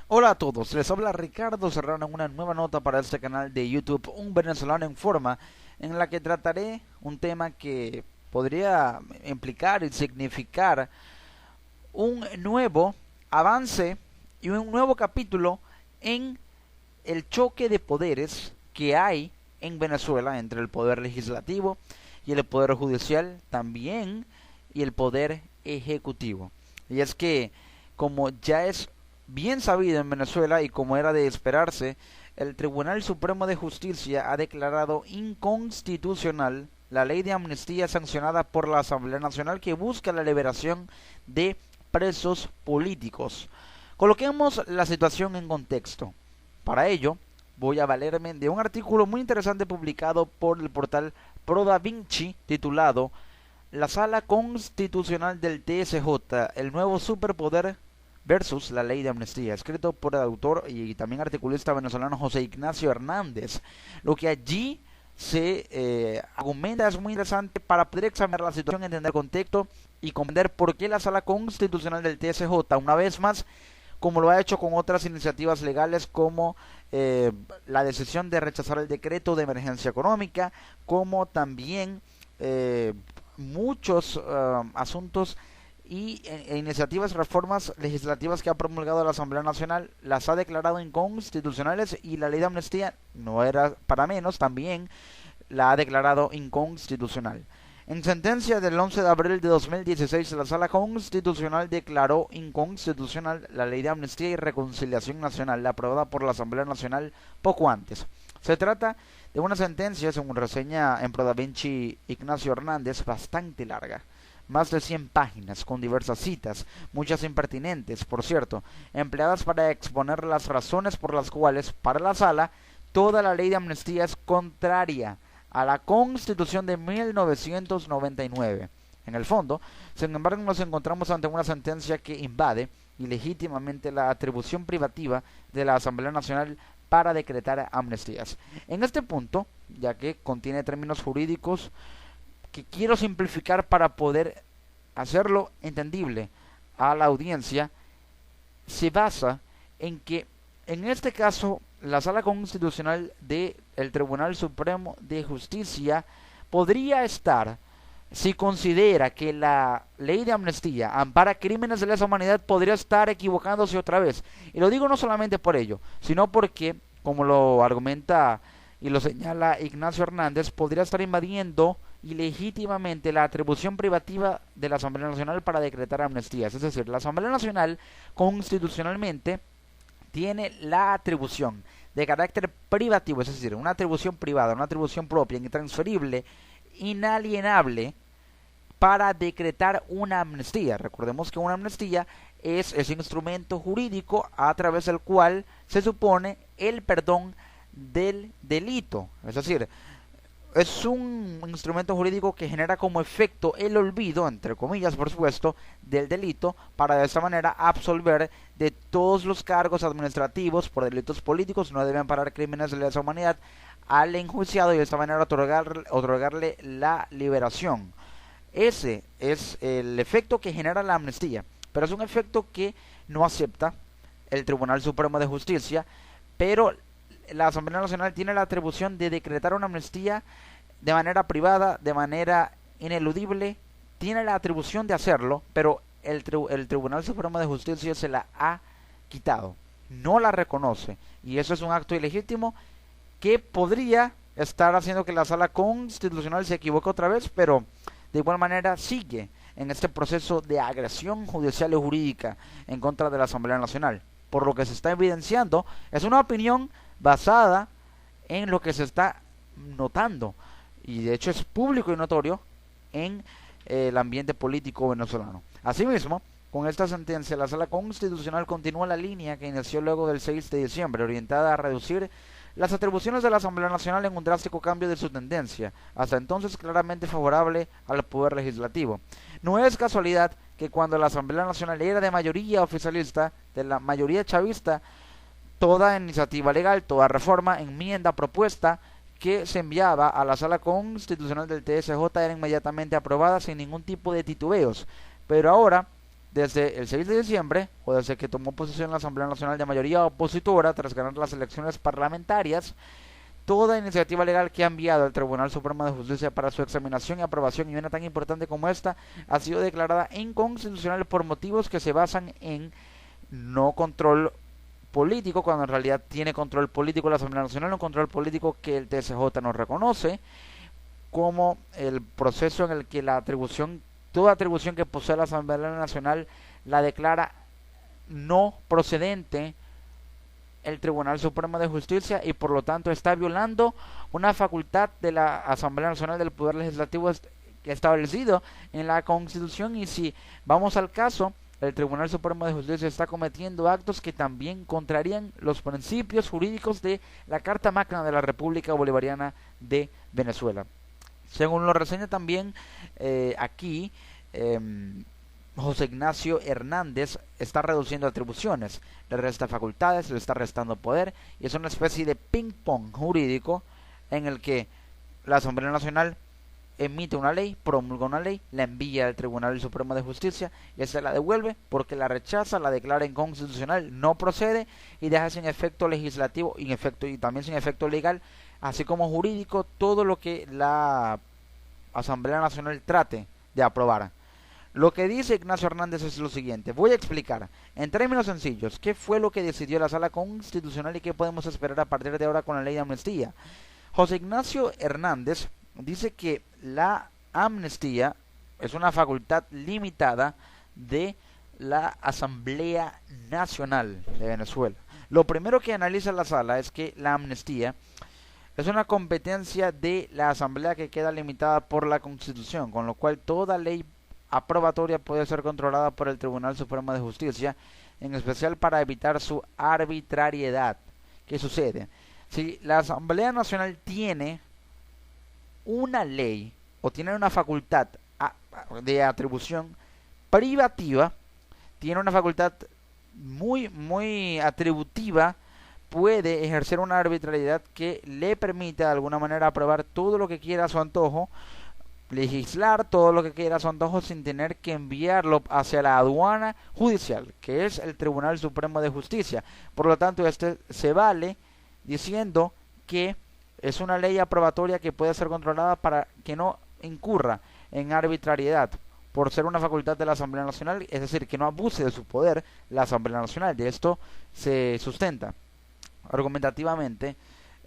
Hola a todos, les habla Ricardo Serrano en una nueva nota para este canal de YouTube, Un Venezolano en Forma, en la que trataré un tema que podría implicar y significar un nuevo avance y un nuevo capítulo en el choque de poderes que hay en Venezuela entre el poder legislativo y el poder judicial también y el poder ejecutivo. Y es que, como ya es bien sabido en Venezuela y como era de esperarse, el Tribunal Supremo de Justicia ha declarado inconstitucional la ley de amnistía sancionada por la Asamblea Nacional que busca la liberación de presos políticos. Coloquemos la situación en contexto. Para ello, voy a valerme de un artículo muy interesante publicado por el portal ProDaVinci titulado La Sala Constitucional del TSJ, el nuevo superpoder versus la ley de amnistía, escrito por el autor y también articulista venezolano José Ignacio Hernández. Lo que allí se argumenta es muy interesante para poder examinar la situación, entender el contexto y comprender por qué la Sala Constitucional del TSJ, una vez más, como lo ha hecho con otras iniciativas legales como la decisión de rechazar el decreto de emergencia económica, como también muchos asuntos y iniciativas, reformas legislativas que ha promulgado la Asamblea Nacional, las ha declarado inconstitucionales y la ley de amnistía, no era para menos, también la ha declarado inconstitucional. En sentencia del 11 de abril de 2016, la Sala Constitucional declaró inconstitucional la Ley de Amnistía y Reconciliación Nacional, aprobada por la Asamblea Nacional poco antes. Se trata de una sentencia, según reseña en ProDaVinci Ignacio Hernández, bastante larga. Más de 100 páginas, con diversas citas, muchas impertinentes, por cierto, empleadas para exponer las razones por las cuales, para la Sala, toda la ley de amnistía es contraria a la Constitución de 1999. En el fondo, sin embargo, nos encontramos ante una sentencia que invade ilegítimamente la atribución privativa de la Asamblea Nacional para decretar amnistías. En este punto, ya que contiene términos jurídicos que quiero simplificar para poder hacerlo entendible a la audiencia, se basa en que en este caso la Sala Constitucional del Tribunal Supremo de Justicia podría estar, si considera que la ley de amnistía ampara crímenes de lesa humanidad, podría estar equivocándose otra vez. Y lo digo no solamente por ello, sino porque, como lo argumenta y lo señala Ignacio Hernández, podría estar invadiendo ilegítimamente la atribución privativa de la Asamblea Nacional para decretar amnistías. Es decir, la Asamblea Nacional constitucionalmente tiene la atribución de carácter privativo, es decir, una atribución privada, una atribución propia, intransferible, inalienable, para decretar una amnistía. Recordemos que una amnistía es ese instrumento jurídico a través del cual se supone el perdón del delito. Es decir, es un instrumento jurídico que genera como efecto el olvido, entre comillas por supuesto, del delito, para de esta manera absolver de todos los cargos administrativos por delitos políticos, no deben parar crímenes de lesa humanidad al enjuiciado y de esta manera otorgarle la liberación. Ese es el efecto que genera la amnistía, pero es un efecto que no acepta el Tribunal Supremo de Justicia, pero la Asamblea Nacional tiene la atribución de decretar una amnistía de manera privada, de manera ineludible, tiene la atribución de hacerlo, pero el Tribunal Supremo de Justicia se la ha quitado, no la reconoce, y eso es un acto ilegítimo que podría estar haciendo que la Sala Constitucional se equivoque otra vez, pero de igual manera sigue en este proceso de agresión judicial y jurídica en contra de la Asamblea Nacional. Por lo que se está evidenciando, es una opinión basada en lo que se está notando, y de hecho es público y notorio en el ambiente político venezolano. Asimismo, con esta sentencia, la Sala Constitucional continúa la línea que inició luego del 6 de diciembre, orientada a reducir las atribuciones de la Asamblea Nacional en un drástico cambio de su tendencia, hasta entonces claramente favorable al Poder Legislativo. No es casualidad que cuando la Asamblea Nacional era de mayoría oficialista, de la mayoría chavista, toda iniciativa legal, toda reforma, enmienda, propuesta que se enviaba a la Sala Constitucional del TSJ era inmediatamente aprobada sin ningún tipo de titubeos. Pero ahora desde el 6 de diciembre, o desde que tomó posesión la Asamblea Nacional de mayoría opositora tras ganar las elecciones parlamentarias, toda iniciativa legal que ha enviado al Tribunal Supremo de Justicia para su examinación y aprobación, y una tan importante como esta, ha sido declarada inconstitucional por motivos que se basan en no control político, cuando en realidad tiene control político la Asamblea Nacional, un control político que el TSJ no reconoce, como el proceso en el que toda atribución que posee la Asamblea Nacional la declara no procedente el Tribunal Supremo de Justicia, y por lo tanto está violando una facultad de la Asamblea Nacional del Poder Legislativo establecido en la Constitución. Y si vamos al caso, el Tribunal Supremo de Justicia está cometiendo actos que también contrarían los principios jurídicos de la Carta Magna de la República Bolivariana de Venezuela. Según lo reseña también aquí, José Ignacio Hernández está reduciendo atribuciones, le resta facultades, le está restando poder, y es una especie de ping-pong jurídico en el que la Asamblea Nacional emite una ley, promulga una ley, la envía al Tribunal Supremo de Justicia y ese la devuelve porque la rechaza, la declara inconstitucional, no procede y deja sin efecto legislativo y también sin efecto legal, así como jurídico, todo lo que la Asamblea Nacional trate de aprobar. Lo que dice Ignacio Hernández es lo siguiente: voy a explicar en términos sencillos qué fue lo que decidió la Sala Constitucional y qué podemos esperar a partir de ahora con la ley de amnistía. José Ignacio Hernández dice que la amnistía es una facultad limitada de la Asamblea Nacional de Venezuela. Lo primero que analiza la Sala es que la amnistía es una competencia de la Asamblea que queda limitada por la Constitución, con lo cual toda ley aprobatoria puede ser controlada por el Tribunal Supremo de Justicia, en especial para evitar su arbitrariedad. ¿Qué sucede? Si la Asamblea Nacional tiene una ley o tiene una facultad de atribución privativa, tiene una facultad muy atributiva, puede ejercer una arbitrariedad que le permite de alguna manera aprobar todo lo que quiera a su antojo, legislar todo lo que quiera a su antojo sin tener que enviarlo hacia la aduana judicial, que es el Tribunal Supremo de Justicia. Por lo tanto, este se vale diciendo que es una ley aprobatoria que puede ser controlada para que no incurra en arbitrariedad por ser una facultad de la Asamblea Nacional, es decir, que no abuse de su poder la Asamblea Nacional. De esto se sustenta argumentativamente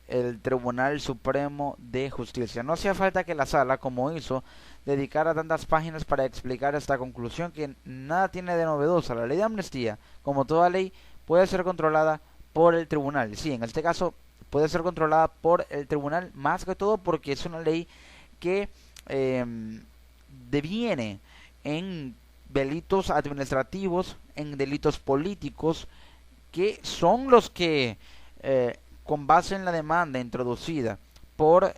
el Tribunal Supremo de Justicia. No hacía falta que la Sala, como hizo, dedicara tantas páginas para explicar esta conclusión que nada tiene de novedosa. La ley de amnistía, como toda ley, puede ser controlada por el tribunal. Sí, en este caso puede ser controlada por el tribunal, más que todo porque es una ley que deviene en delitos administrativos, en delitos políticos, que son los que con base en la demanda introducida por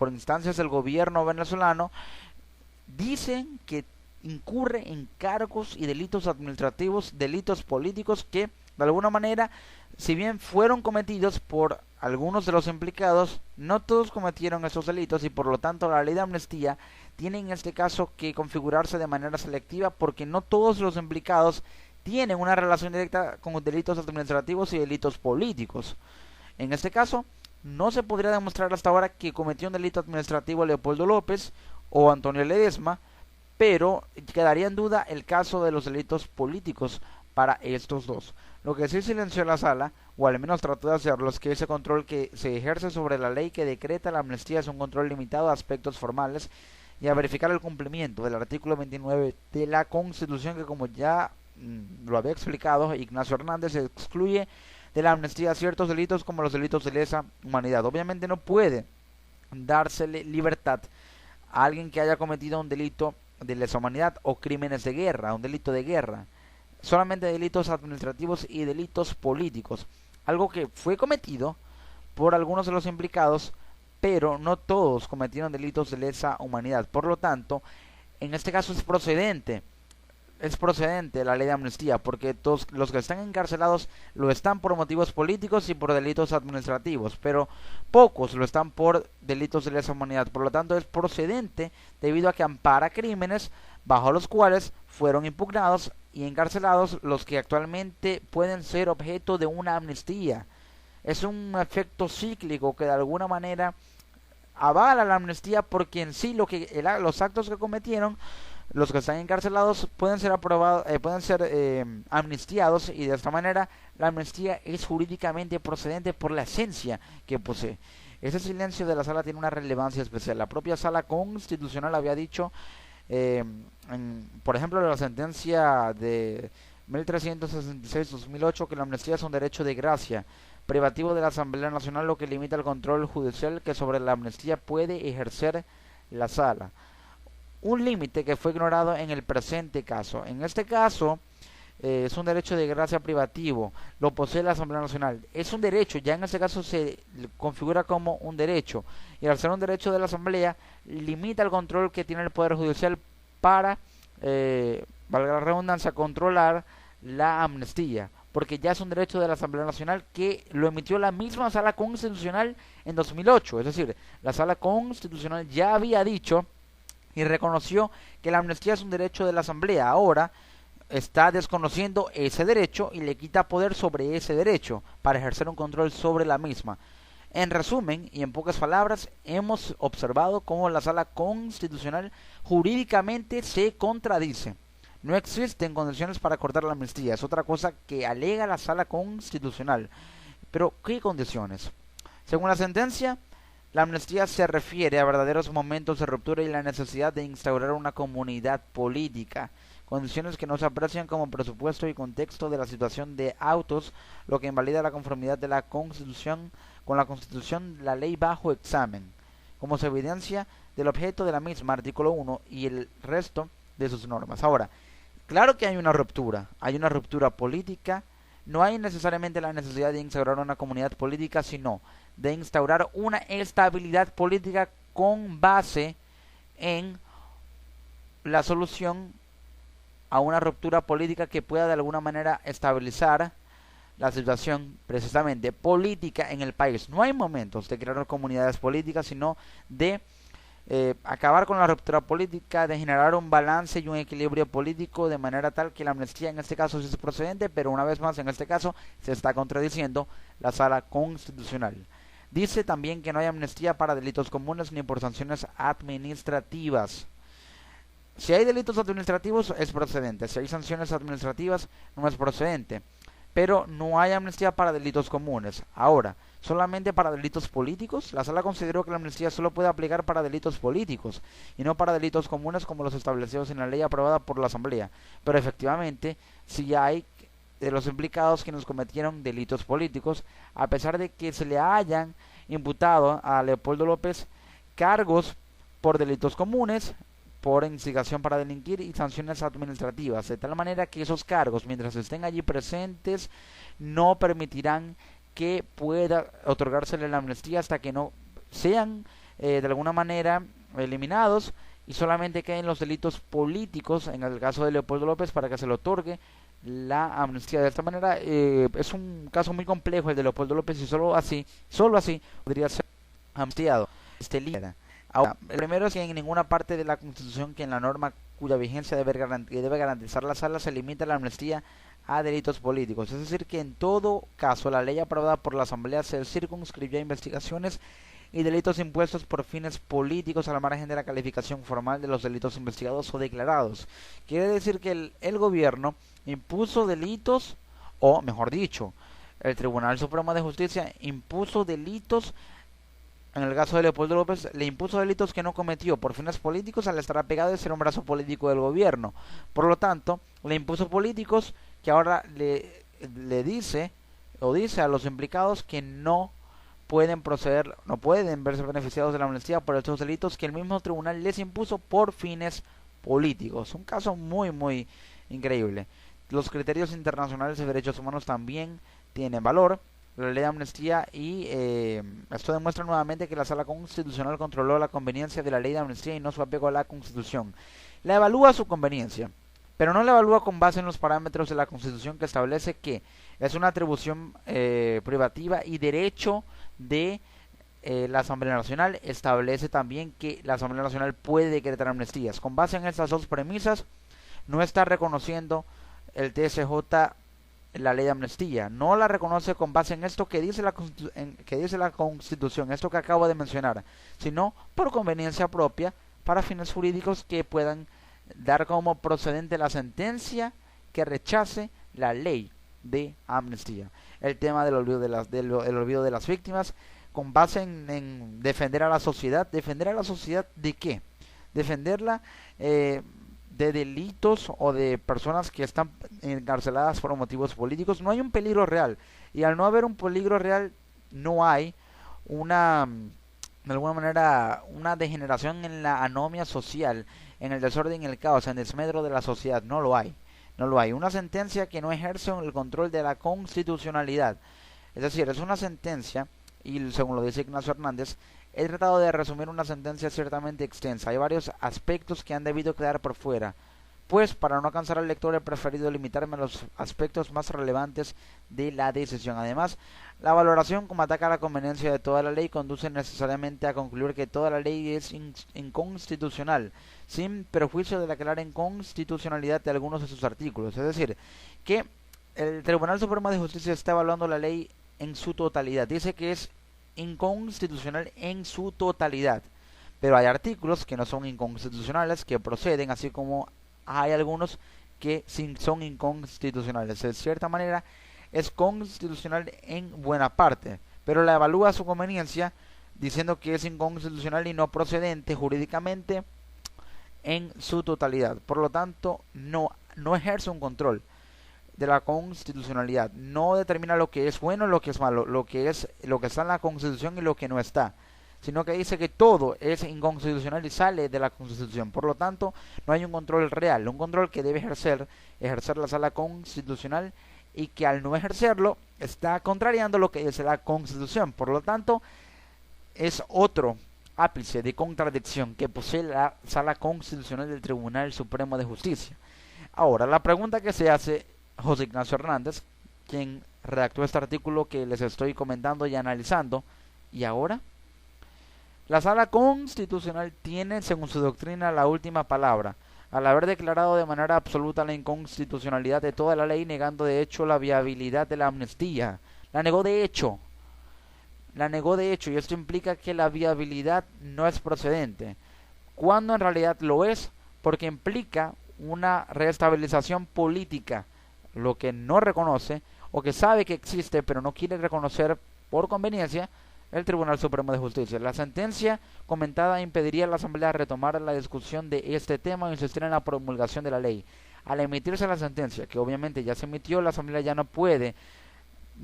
instancias del gobierno venezolano, dicen que incurre en cargos y delitos administrativos, delitos políticos que de alguna manera, si bien fueron cometidos por algunos de los implicados, no todos cometieron esos delitos, y por lo tanto la ley de amnistía tiene en este caso que configurarse de manera selectiva, porque no todos los implicados tienen una relación directa con delitos administrativos y delitos políticos. En este caso, no se podría demostrar hasta ahora que cometió un delito administrativo Leopoldo López o Antonio Ledesma, pero quedaría en duda el caso de los delitos políticos para estos dos. Lo que sí silenció la Sala, o al menos trató de hacerlo, es que ese control que se ejerce sobre la ley que decreta la amnistía es un control limitado a aspectos formales y a verificar el cumplimiento del artículo 29 de la Constitución, que, como ya lo había explicado Ignacio Hernández, excluye de la amnistía ciertos delitos como los delitos de lesa humanidad. Obviamente no puede dársele libertad a alguien que haya cometido un delito de lesa humanidad o crímenes de guerra, un delito de guerra. Solamente delitos administrativos y delitos políticos, algo que fue cometido por algunos de los implicados, pero no todos cometieron delitos de lesa humanidad. Por lo tanto, en este caso es procedente la ley de amnistía, porque todos los que están encarcelados lo están por motivos políticos y por delitos administrativos, pero pocos lo están por delitos de lesa humanidad. Por lo tanto, es procedente debido a que ampara crímenes bajo los cuales fueron impugnados y encarcelados los que actualmente pueden ser objeto de una amnistía. Es un efecto cíclico que de alguna manera avala la amnistía, porque en sí los actos que cometieron los que están encarcelados pueden ser amnistiados, y de esta manera la amnistía es jurídicamente procedente por la esencia que posee. Ese silencio de la sala tiene una relevancia especial. La propia sala constitucional había dicho, por ejemplo, en la sentencia de 1366-2008, que la amnistía es un derecho de gracia privativo de la Asamblea Nacional, lo que limita el control judicial que sobre la amnistía puede ejercer la sala. Un límite que fue ignorado en el presente caso. En este caso, es un derecho de gracia privativo, lo posee la Asamblea Nacional. Es un derecho, ya en este caso se configura como un derecho, y al ser un derecho de la Asamblea, limita el control que tiene el Poder Judicial para, valga la redundancia, controlar la amnistía, porque ya es un derecho de la Asamblea Nacional que lo emitió la misma Sala Constitucional en 2008. Es decir, la Sala Constitucional ya había dicho y reconoció que la amnistía es un derecho de la Asamblea. Ahora está desconociendo ese derecho y le quita poder sobre ese derecho para ejercer un control sobre la misma. En resumen, y en pocas palabras, hemos observado cómo la Sala Constitucional jurídicamente se contradice. No existen condiciones para acordar la amnistía, es otra cosa que alega la Sala Constitucional. Pero, ¿qué condiciones? Según la sentencia, la amnistía se refiere a verdaderos momentos de ruptura y la necesidad de instaurar una comunidad política, condiciones que no se aprecian como presupuesto y contexto de la situación de autos, lo que invalida la conformidad de la Constitución con la Constitución, la ley bajo examen, como se evidencia del objeto de la misma, artículo 1, y el resto de sus normas. Ahora, claro que hay una ruptura política. No hay necesariamente la necesidad de instaurar una comunidad política, sino de instaurar una estabilidad política con base en la solución a una ruptura política que pueda de alguna manera estabilizar la situación precisamente política en el país. No hay momentos de crear comunidades políticas, sino de acabar con la ruptura política, de generar un balance y un equilibrio político, de manera tal que la amnistía en este caso sí es procedente, pero una vez más en este caso se está contradiciendo la Sala Constitucional. Dice también que no hay amnistía para delitos comunes ni por sanciones administrativas. Si hay delitos administrativos es procedente, si hay sanciones administrativas no es procedente, pero no hay amnistía para delitos comunes. Ahora, solamente para delitos políticos, la sala consideró que la amnistía solo puede aplicar para delitos políticos y no para delitos comunes como los establecidos en la ley aprobada por la Asamblea. Pero efectivamente, si hay de los implicados quienes cometieron delitos políticos, a pesar de que se le hayan imputado a Leopoldo López cargos por delitos comunes, por instigación para delinquir y sanciones administrativas, de tal manera que esos cargos, mientras estén allí presentes, no permitirán que pueda otorgársele la amnistía hasta que no sean de alguna manera eliminados y solamente queden los delitos políticos, en el caso de Leopoldo López, para que se le otorgue la amnistía. De esta manera es un caso muy complejo el de Leopoldo López, y solo así podría ser amnistiado este líder. Ahora, el primero es que en ninguna parte de la Constitución que en la norma cuya vigencia debe garantizar la sala se limita la amnistía a delitos políticos. Es decir, que en todo caso la ley aprobada por la Asamblea se circunscribió a investigaciones y delitos impuestos por fines políticos al margen de la calificación formal de los delitos investigados o declarados. Quiere decir que el gobierno impuso delitos, o mejor dicho, el Tribunal Supremo de Justicia impuso delitos. En el caso de Leopoldo López, le impuso delitos que no cometió por fines políticos al estar apegado y ser un brazo político del gobierno. Por lo tanto, le impuso políticos que ahora le dice a los implicados que no pueden proceder, no pueden verse beneficiados de la amnistía por estos delitos que el mismo tribunal les impuso por fines políticos. Un caso muy, muy increíble. Los criterios internacionales de derechos humanos también tienen valor. La ley de amnistía, y esto demuestra nuevamente que la Sala Constitucional controló la conveniencia de la ley de amnistía y no su apego a la Constitución. La evalúa su conveniencia, pero no la evalúa con base en los parámetros de la Constitución, que establece que es una atribución privativa y derecho de la Asamblea Nacional establece también que la Asamblea Nacional puede decretar amnistías. Con base en estas dos premisas, no está reconociendo el TSJ la ley de amnistía. No la reconoce con base en esto que dice la Constitución, esto que acabo de mencionar, sino por conveniencia propia para fines jurídicos que puedan dar como procedente la sentencia que rechace la ley de amnistía. El tema del olvido el olvido de las víctimas, con base en defender a la sociedad. ¿Defender a la sociedad de qué? Defenderla de delitos o de personas que están encarceladas por motivos políticos. No hay un peligro real, y al no haber un peligro real no hay una, de alguna manera, una degeneración en la anomia social, en el desorden y el caos, en el desmedro de la sociedad. No lo hay. No lo hay. Una sentencia que no ejerce el control de la constitucionalidad. Es decir, es una sentencia, y según lo dice Ignacio Hernández, he tratado de resumir una sentencia ciertamente extensa. Hay varios aspectos que han debido quedar por fuera, pues para no cansar al lector he preferido limitarme a los aspectos más relevantes de la decisión. Además, la valoración como ataca a la conveniencia de toda la ley conduce necesariamente a concluir que toda la ley es inconstitucional, sin perjuicio de la clara inconstitucionalidad de algunos de sus artículos. Es decir, que el Tribunal Supremo de Justicia está evaluando la ley en su totalidad. Dice que es inconstitucional en su totalidad, pero hay artículos que no son inconstitucionales, que proceden, así como hay algunos que sí son inconstitucionales. De cierta manera es constitucional en buena parte, pero la evalúa a su conveniencia, diciendo que es inconstitucional y no procedente jurídicamente en su totalidad. Por lo tanto, no ejerce un control de la constitucionalidad, no determina lo que es bueno, lo que es malo, lo que está en la Constitución y lo que no está, sino que dice que todo es inconstitucional y sale de la Constitución. Por lo tanto, no hay un control real, un control que debe ejercer la Sala Constitucional, y que al no ejercerlo está contrariando lo que dice la Constitución. Por lo tanto, es otro ápice de contradicción que posee la Sala Constitucional del Tribunal Supremo de Justicia. Ahora, la pregunta que se hace José Ignacio Hernández, quien redactó este artículo que les estoy comentando y analizando, ¿y ahora? La Sala Constitucional tiene, según su doctrina, la última palabra, al haber declarado de manera absoluta la inconstitucionalidad de toda la ley, negando de hecho la viabilidad de la amnistía. La negó de hecho, y esto implica que la viabilidad no es procedente, cuando en realidad lo es, porque implica una reestabilización política, lo que no reconoce, o que sabe que existe pero no quiere reconocer por conveniencia, el Tribunal Supremo de Justicia. La sentencia comentada impediría a la Asamblea retomar la discusión de este tema o insistir en la promulgación de la ley. Al emitirse la sentencia, que obviamente ya se emitió, la Asamblea ya no puede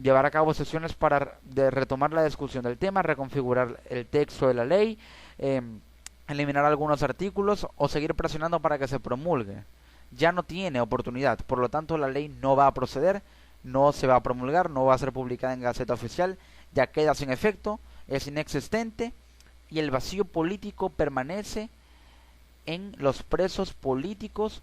llevar a cabo sesiones para retomar la discusión del tema, reconfigurar el texto de la ley, eliminar algunos artículos o seguir presionando para que se promulgue. Ya no tiene oportunidad, por lo tanto la ley no va a proceder, no se va a promulgar, no va a ser publicada en Gaceta Oficial, ya queda sin efecto, es inexistente, y el vacío político permanece en los presos políticos,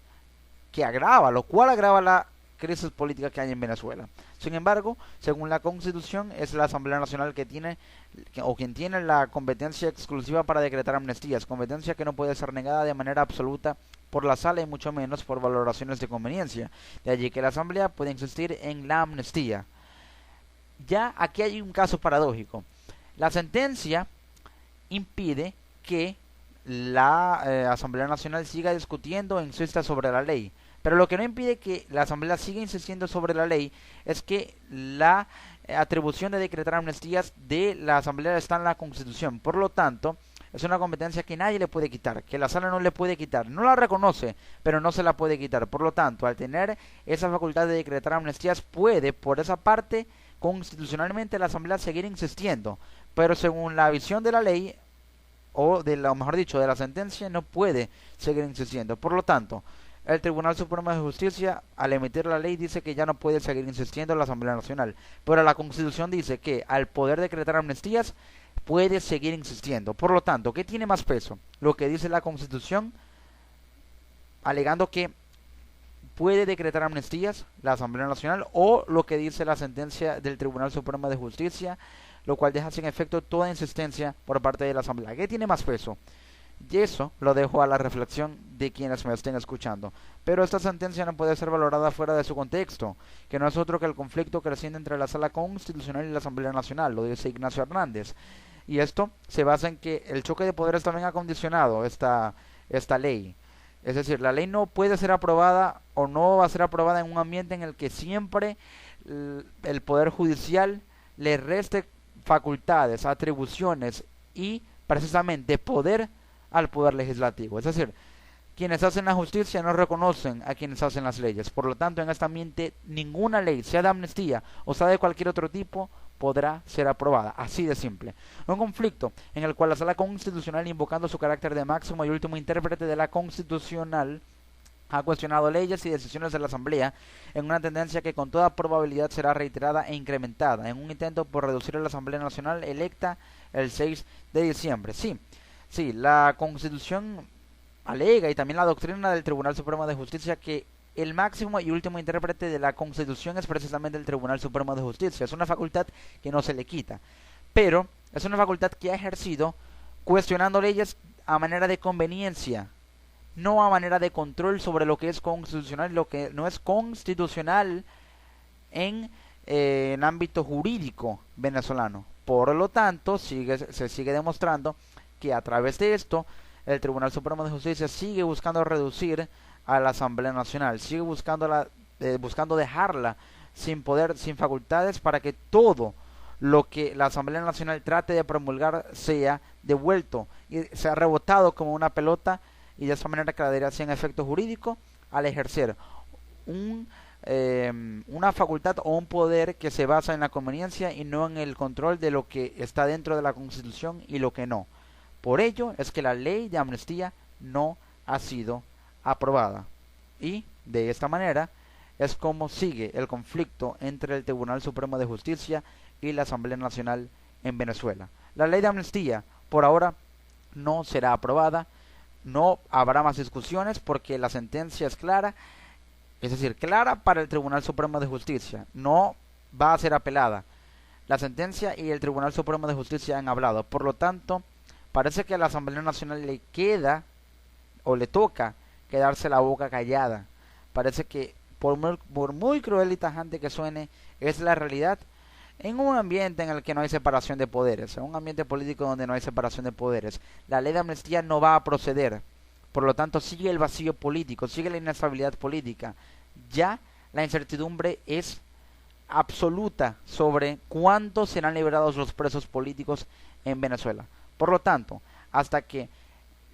lo cual agrava la crisis política que hay en Venezuela. Sin embargo, según la Constitución, es la Asamblea Nacional quien tiene la competencia exclusiva para decretar amnistías, competencia que no puede ser negada de manera absoluta por la Sala y mucho menos por valoraciones de conveniencia. De allí que la Asamblea puede insistir en la amnistía. Ya aquí hay un caso paradójico. La sentencia impide que la Asamblea Nacional siga discutiendo e insista sobre la ley, pero lo que no impide que la Asamblea siga insistiendo sobre la ley es que la atribución de decretar amnistías de la Asamblea está en la Constitución. Por lo tanto, es una competencia que nadie le puede quitar, que la Sala no le puede quitar. No la reconoce, pero no se la puede quitar. Por lo tanto, al tener esa facultad de decretar amnistías, puede, por esa parte, constitucionalmente la Asamblea seguir insistiendo. Pero según la visión de la ley, o de lo mejor dicho, de la sentencia, no puede seguir insistiendo. Por lo tanto, el Tribunal Supremo de Justicia, al emitir la ley, dice que ya no puede seguir insistiendo en la Asamblea Nacional. Pero la Constitución dice que al poder decretar amnistías, puede seguir insistiendo. Por lo tanto, ¿qué tiene más peso? Lo que dice la Constitución, alegando que puede decretar amnistías, la Asamblea Nacional, o lo que dice la sentencia del Tribunal Supremo de Justicia, lo cual deja sin efecto toda insistencia por parte de la Asamblea. ¿Qué tiene más peso? Y eso lo dejo a la reflexión de quienes me estén escuchando. Pero esta sentencia no puede ser valorada fuera de su contexto, que no es otro que el conflicto creciente entre la Sala Constitucional y la Asamblea Nacional, lo dice Ignacio Hernández. Y esto se basa en que el choque de poderes también ha condicionado esta ley. Es decir, la ley no puede ser aprobada o no va a ser aprobada en un ambiente en el que siempre el Poder Judicial le reste facultades, atribuciones y precisamente poder al Poder Legislativo. Es decir, quienes hacen la justicia no reconocen a quienes hacen las leyes. Por lo tanto, en este ambiente ninguna ley, sea de amnistía o sea de cualquier otro tipo, podrá ser aprobada, así de simple. Un conflicto en el cual la Sala Constitucional, invocando su carácter de máximo y último intérprete de la Constitucional, ha cuestionado leyes y decisiones de la Asamblea en una tendencia que con toda probabilidad será reiterada e incrementada en un intento por reducir a la Asamblea Nacional electa el 6 de diciembre. Sí, la Constitución alega y también la doctrina del Tribunal Supremo de Justicia que el máximo y último intérprete de la Constitución es precisamente el Tribunal Supremo de Justicia. Es una facultad que no se le quita, pero es una facultad que ha ejercido cuestionando leyes a manera de conveniencia, no a manera de control sobre lo que es constitucional y lo que no es constitucional en ámbito jurídico venezolano. Por lo tanto, se sigue demostrando que a través de esto el Tribunal Supremo de Justicia sigue buscando reducir a la Asamblea Nacional, sigue buscando dejarla sin poder, sin facultades, para que todo lo que la Asamblea Nacional trate de promulgar sea devuelto y sea rebotado como una pelota, y de esa manera quedaría sin efecto jurídico al ejercer una facultad o un poder que se basa en la conveniencia y no en el control de lo que está dentro de la Constitución y lo que no. Por ello es que la ley de amnistía no ha sido aprobada, y de esta manera es como sigue el conflicto entre el Tribunal Supremo de Justicia y la Asamblea Nacional en Venezuela. La ley de amnistía por ahora no será aprobada, no habrá más discusiones porque la sentencia es clara, es decir, clara para el Tribunal Supremo de Justicia, no va a ser apelada. La sentencia y el Tribunal Supremo de Justicia han hablado, por lo tanto parece que a la Asamblea Nacional le queda o le toca quedarse la boca callada. Parece que por muy cruel y tajante que suene, es la realidad en un ambiente en el que no hay separación de poderes, en un ambiente político donde no hay separación de poderes. La ley de amnistía no va a proceder, por lo tanto sigue el vacío político, sigue la inestabilidad política. Ya la incertidumbre es absoluta sobre cuántos serán liberados los presos políticos en Venezuela. Por lo tanto, hasta que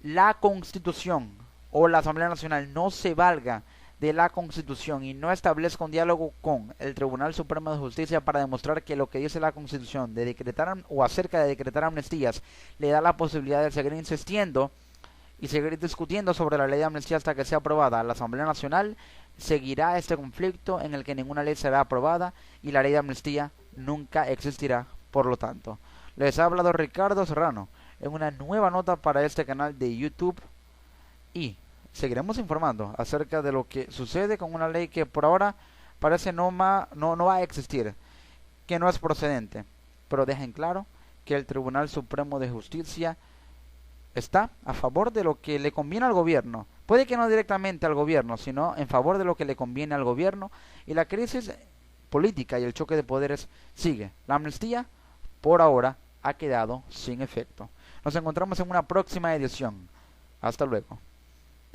la Constitución o la Asamblea Nacional no se valga de la Constitución y no establezca un diálogo con el Tribunal Supremo de Justicia para demostrar que lo que dice la Constitución de decretar o acerca de decretar amnistías le da la posibilidad de seguir insistiendo y seguir discutiendo sobre la ley de amnistía hasta que sea aprobada, la Asamblea Nacional seguirá este conflicto en el que ninguna ley será aprobada y la ley de amnistía nunca existirá. Por lo tanto, les ha hablado Ricardo Serrano en una nueva nota para este canal de YouTube, y seguiremos informando acerca de lo que sucede con una ley que por ahora parece no va a existir, que no es procedente, pero deja en claro que el Tribunal Supremo de Justicia está a favor de lo que le conviene al gobierno. Puede que no directamente al gobierno, sino en favor de lo que le conviene al gobierno, y la crisis política y el choque de poderes sigue. La amnistía por ahora ha quedado sin efecto. Nos encontramos en una próxima edición. Hasta luego.